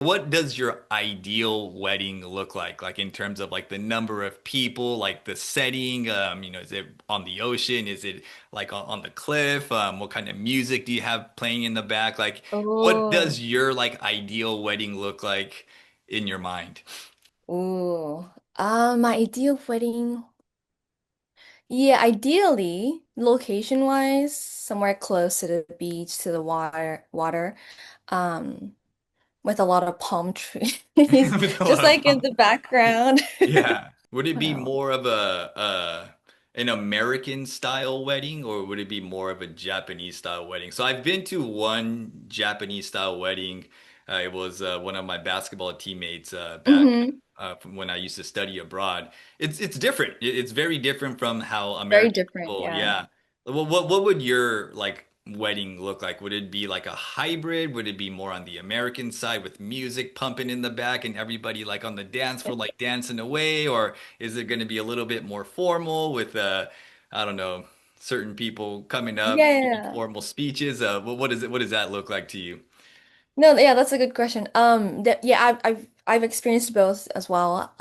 What does your ideal wedding look like? Like in terms of like the number of people, like the setting, is it on the ocean? Is it like on the cliff? What kind of music do you have playing in the back? Like, what Oh, does your like ideal wedding look like in your mind? ooh. My ideal wedding. Yeah, ideally, location-wise, somewhere close to the beach, to the water, um, with a lot of palm trees, With a just lot of like in the background. Yeah. Would it be Oh. more of a an American style wedding or would it be more of a Japanese style wedding? So I've been to one Japanese style wedding. It was one of my basketball teammates back Hmm. from when I used to study abroad. It's different. It's very different from how Very American different, people, yeah. yeah. What would your like wedding look like? Would it be like a hybrid? Would it be more on the American side with music pumping in the back and everybody like on the dance floor like dancing away? Or is it going to be a little bit more formal with I don't know, certain people coming up Yeah, giving yeah. formal speeches? What is it? What does that look like to you? No, yeah, that's a good question. Yeah, I've experienced both as well.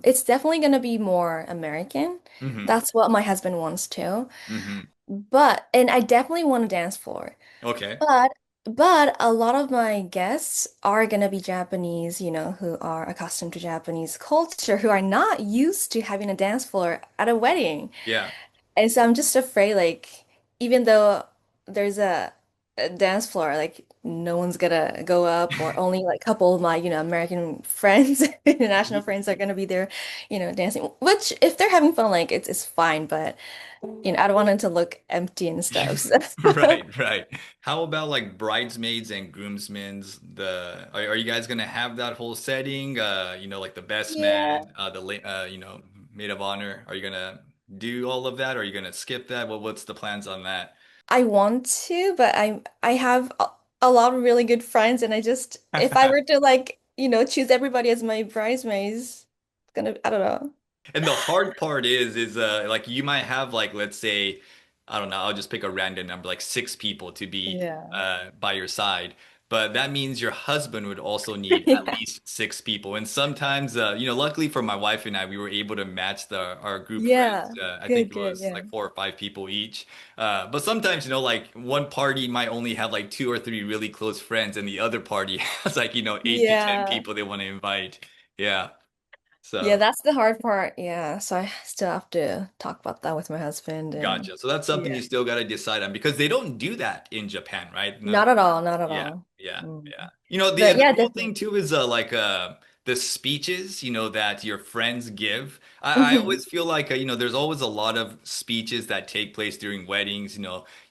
It's definitely gonna be more American. Hmm. That's what my husband wants too. Hmm. And I definitely want a dance floor. Okay. But but a lot of my guests are gonna be Japanese, who are accustomed to Japanese culture, who are not used to having a dance floor at a wedding. Yeah. And so I'm just afraid, like, even though there's a dance floor, like, no one's gonna go up, or only like a couple of my, American friends, international friends are gonna be there, dancing. Which, if they're having fun, like, it's fine, but, I don't want it to look empty and stuff. So. Right, right. How about like bridesmaids and groomsmen's? Are you guys gonna have that whole setting? Like the best Yeah. man, maid of honor. Are you gonna do all of that? Or are you gonna skip that? What's the plans on that? I want to, but I have a lot of really good friends, and if I were to like, choose everybody as my bridesmaids, it's gonna, I don't know. And the hard part is like you might have like let's say I don't know, I'll just pick a random number like six people to be Yeah. by your side. But that means your husband would also need at Yeah. least six people. And sometimes luckily for my wife and I, we were able to match the our group friends. Yeah. I think Good, it good. was Yeah. like four or five people each. But sometimes, like one party might only have like two or three really close friends, and the other party has like, 8 to 10 Yeah. people they want to invite. Yeah. Yeah, So. that's the hard part. Yeah. So I still have to talk about that with my husband and Gotcha. So that's something yeah. you still got to decide on because they don't do that in Japan, right? No. Not at all, not at Yeah, all. yeah, Mm. yeah. The But yeah, cool thing definitely. too is the speeches, that your friends give. I Hmm. always feel like there's always a lot of speeches that take place during weddings,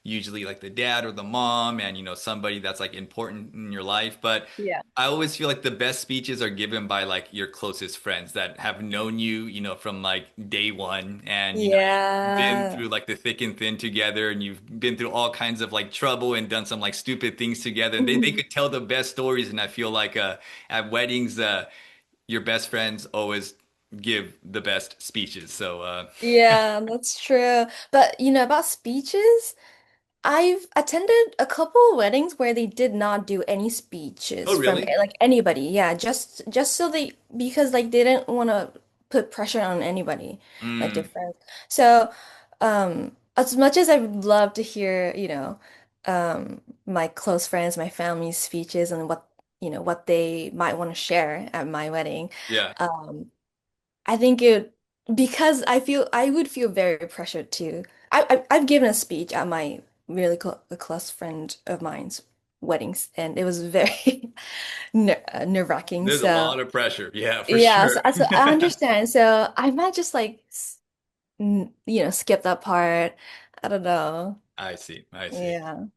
usually like the dad or the mom and somebody that's like important in your life, but Yeah. I always feel like the best speeches are given by like your closest friends that have known you, from like day one and you've been Yeah. through like the thick and thin together and you've been through all kinds of like trouble and done some like stupid things together and they could tell the best stories and I feel like at weddings your best friends always give the best speeches. So Yeah, that's true. But about speeches, I've attended a couple of weddings where they did not do any oh speeches from really? like anybody. Yeah, just so because like they didn't want to put pressure on anybody, like their Mm, friends. So, as much as I would love to hear, my close friends, my family's speeches and what they might want to share at my wedding, yeah. um, I think because I would feel very pressured too. I've given a speech at my really a close friend of mine's weddings, and it was very nerve-wracking. There's a So lot of pressure. Yeah, for yeah, sure. so I understand. So I might just like skip that part. I don't know. I see. I see. Yeah.